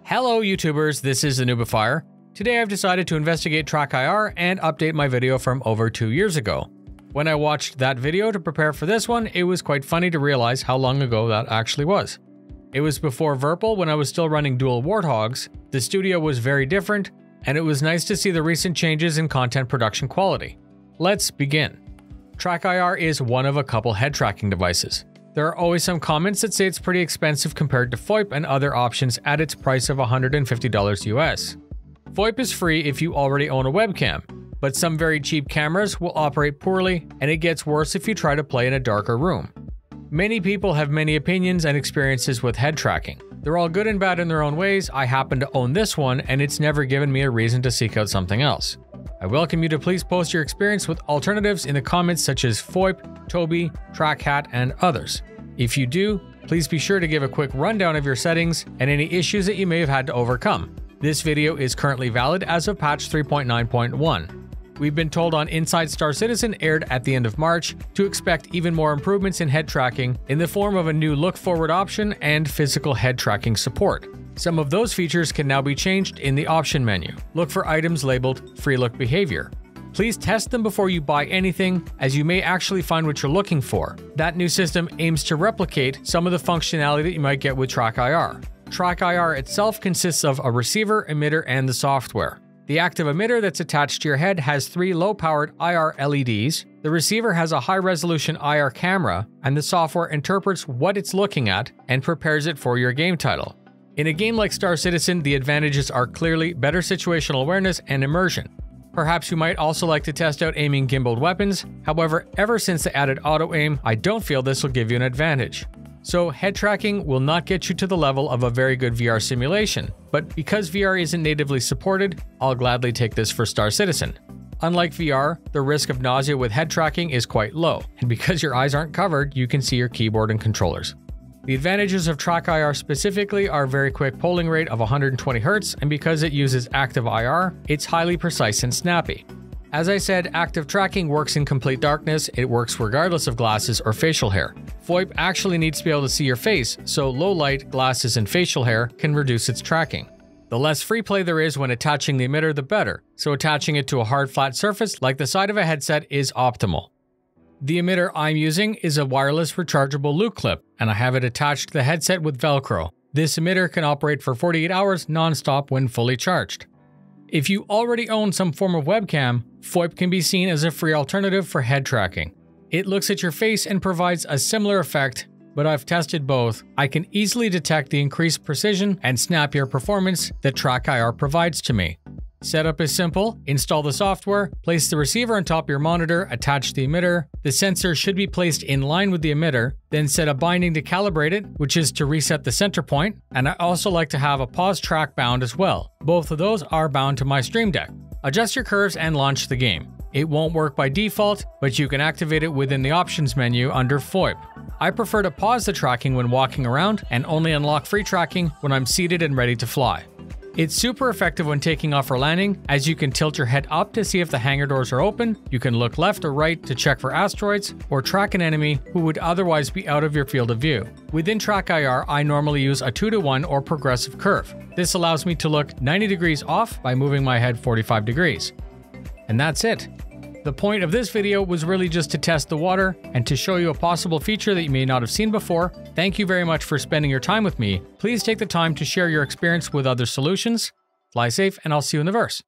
Hello YouTubers, this is the noobifier. Today I've decided to investigate TrackIR and update my video from over 2 years ago. When I watched that video to prepare for this one, it was quite funny to realize how long ago that actually was. It was before Voip when I was still running dual Warthogs, the studio was very different, and it was nice to see the recent changes in content production quality. Let's begin. TrackIR is one of a couple head tracking devices. There are always some comments that say it's pretty expensive compared to Voip and other options at its price of $150 US. Voip is free if you already own a webcam, but some very cheap cameras will operate poorly, and it gets worse if you try to play in a darker room. Many people have many opinions and experiences with head tracking. They're all good and bad in their own ways. I happen to own this one, and it's never given me a reason to seek out something else. I welcome you to please post your experience with alternatives in the comments such as Voip, Toby, TrackHat, and others. If you do, please be sure to give a quick rundown of your settings and any issues that you may have had to overcome. This video is currently valid as of patch 3.9.1. We've been told on Inside starcitizen, aired at the end of March, to expect even more improvements in head tracking in the form of a new look forward option and physical head tracking support. Some of those features can now be changed in the option menu. Look for items labeled Free Look Behavior. Please test them before you buy anything, as you may actually find what you're looking for. That new system aims to replicate some of the functionality that you might get with TrackIR. TrackIR itself consists of a receiver, emitter, and the software. The active emitter that's attached to your head has 3 low-powered IR LEDs, the receiver has a high-resolution IR camera, and the software interprets what it's looking at and prepares it for your game title. In a game like starcitizen, the advantages are clearly better situational awareness and immersion. Perhaps you might also like to test out aiming gimbaled weapons, however, ever since they added auto-aim, I don't feel this will give you an advantage. So head tracking will not get you to the level of a very good VR simulation, but because VR isn't natively supported, I'll gladly take this for starcitizen. Unlike VR, the risk of nausea with head tracking is quite low, and because your eyes aren't covered, you can see your keyboard and controllers. The advantages of TrackIR specifically are very quick polling rate of 120 Hz, and because it uses active IR, it's highly precise and snappy. As I said, active tracking works in complete darkness, it works regardless of glasses or facial hair. Voip actually needs to be able to see your face, so low light, glasses, and facial hair can reduce its tracking. The less free play there is when attaching the emitter, the better, so attaching it to a hard flat surface like the side of a headset is optimal. The emitter I'm using is a wireless rechargeable loop clip, and I have it attached to the headset with Velcro. This emitter can operate for 48 hours non-stop when fully charged. If you already own some form of webcam, Voip can be seen as a free alternative for head tracking. It looks at your face and provides a similar effect, but I've tested both. I can easily detect the increased precision and snappier performance that TrackIR provides to me. Setup is simple. Install the software, place the receiver on top of your monitor, attach the emitter. The sensor should be placed in line with the emitter, then set a binding to calibrate it, which is to reset the center point, and I also like to have a pause track bound as well. Both of those are bound to my Stream Deck. Adjust your curves and launch the game. It won't work by default, but you can activate it within the options menu under Voip. I prefer to pause the tracking when walking around and only unlock free tracking when I'm seated and ready to fly. It's super effective when taking off or landing, as you can tilt your head up to see if the hangar doors are open, you can look left or right to check for asteroids, or track an enemy who would otherwise be out of your field of view. Within TrackIR, I normally use a 2-to-1 or progressive curve. This allows me to look 90 degrees off by moving my head 45 degrees. And that's it. The point of this video was really just to test the water and to show you a possible feature that you may not have seen before. Thank you very much for spending your time with me. Please take the time to share your experience with other solutions. Fly safe, and I'll see you in the verse.